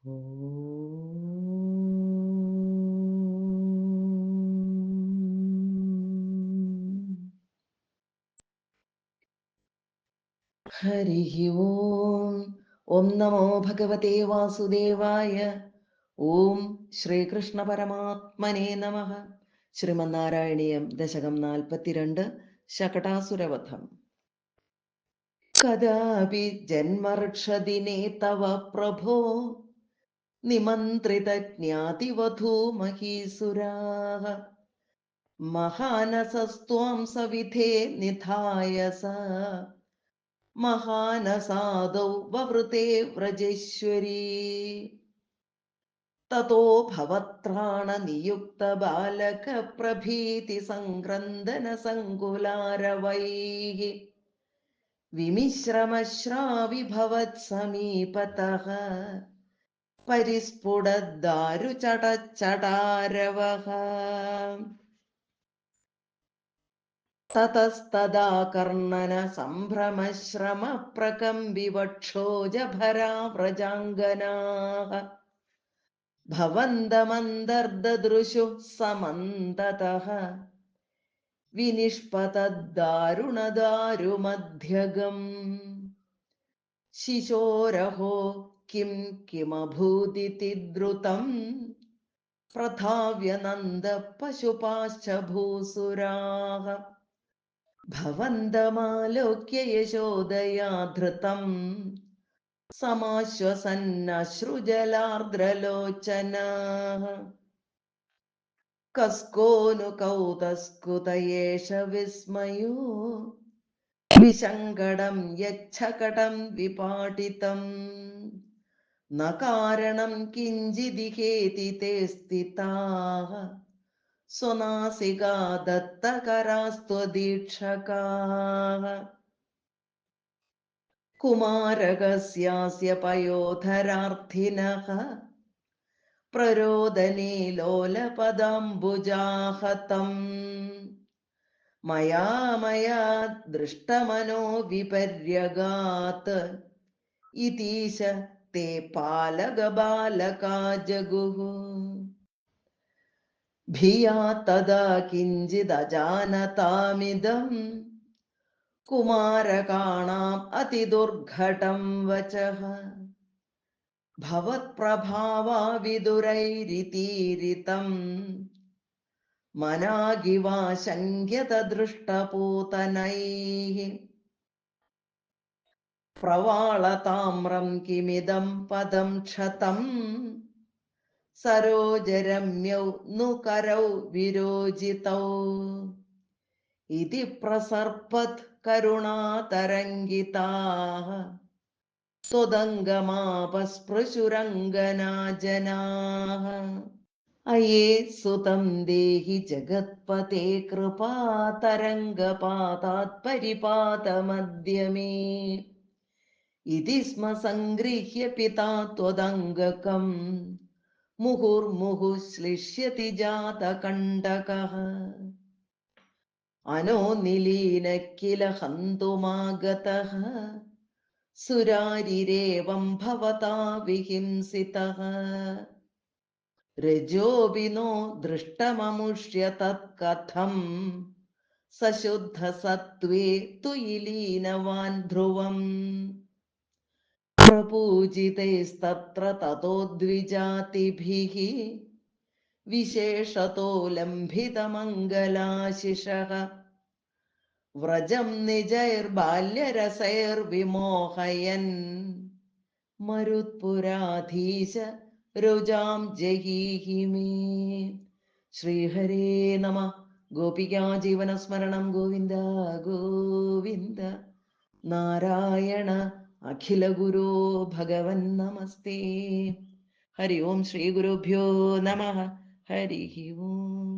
हरिः ओम्। ॐ नमो भगवते वासुदेवाय। ॐ ശ്രീകൃഷ്ണപരമാത്മനേ നമഃ. ശ്രീമന്നാരായണീയം ദശകം 42 ശകടാസുരവധം. കദാപി ജന്മർക്ഷദിനേ തവ പ്രഭോ നിമന്ത്രിതജ്ഞാതിവധൂ മഹീസുരാः മഹാനസസ്ത്വാം സവിധേ നിധായ സ മഹാനസാദൗ വവൃതേ വ്രജേശ്വരീ തതോ ഭവത്രാണ നിയുക്ത ബാലക പ്രഭീതി സംക്രന്ദന സങ്കുലാരവൈഃ വിമിശ്രമശ്രാവിഭവത് സമീപതഃ പരിസ്ഫുടദ്ദാരുചടച്ചടാരവഃ തതസ്തദാ കർണന സംഭ്രമശ്രമ പ്രകമ്പിവക്ഷോജഭരാ വ്രജാംഗനാഃ ഭവന്തമന്തർദദൃശുഃ സമന്തതഃ വിനിഷ്പതദ്ദാരുണദാരുമധ്യഗം ശിശോരഹോ കിം കിമഭൂതിതി ദ്രുതം പ്രധാവ്യ നന്ദ പശുപാശ്ച ഭൂസുരാഃ ഭവന്തമാലോക്യ യശോദയാ ധൃതം സമാശ്വസന്നശ്രുജലാർദ്രലോചനാഃ കസ്കോനു കൗതസ്കുത ഏഷ വിസ്മയോ വിശങ്കടം യച്ഛകടം വിപാടിതം ന കാരണം കിഞ്ചിദിഹേതി തേ സ്ഥിതാഃ സ്വനാസികാ ദത്തകരാസ്ത്വദീക്ഷകാഃ കുമാരകസ്യാസ്യ പയോധരാർത്ഥിനഃ പ്രരോദനേ ലോലപദാംബുജാഹതം മയാ ദൃഷ്ടമനോ വിപര്യഗാത് ഇതീശ തേ പാലകബാലകാ ജഗുഃ ഭിയാ തദാ കിഞ്ചിദജാനതാമിദം കുമാരകാണാം അതിദുർഘടം വചഃ ഭവത്പ്രഭാവാ വിദുരൈരിതീരിതം മനാഗിവാശങ്ക്യത ദൃഷ്ടപൂതനൈഃ പ്രവാളതാമ്രം കിമിദം പദം ക്ഷതം സരോജരമ്യൗ नु करौ വിരോചിതൗ ഇതി പ്രസർപ്പത് കരുണാതരംഗിതാഃ സ്വദംഗമാപസ്പൃശുരംഗനാജനാഃ അയേ സുതം ദേഹി ജഗത്പതേ കൃപാതരംഗപാതാത് പരിപാതമദ്യ മേ ഇതി സ്മ സംഗൃഹ്യ പിതാ ത്വദംഗകം മുഹുർമുഹുഃ ശ്ലിഷ്യതി ജാതകണ്ഡകഃ അനോ നിലീന കില ഹന്തുമാഗതഃ സുരാരിരേവം ഭവതാ വിഹിംസിതഃ രജോബിനോ ദൃഷ്ടമമുഷ്യ തത്കഥം സശുദ്ധ സത്വേ തുയി ലീനവാൻ ധ്രുവം പ്രപൂജിതൈസ്തത്ര തതോ ദ്വിജാതിഭിഃ വിശേഷതോ ലംഭിതമംഗലാശിഷഃ വ്രജം നിജൈർബാല്യരസൈർവിമോഹയൻ മരുത്പുരാധീശ രുജാം ജഹീഹി മേ. ശ്രീഹരേ നമ. ഗോപികാ ജീവനസ്മരണം ഗോവിന്ദ ഗോവിന്ദ. നാരായണ അഖില ഗുരോ ഭഗവൻ നമസ്തേ. ഹരി ഓം ശ്രീ ഗുരുഭ്യോ നമഃ. ഹരി ഓം.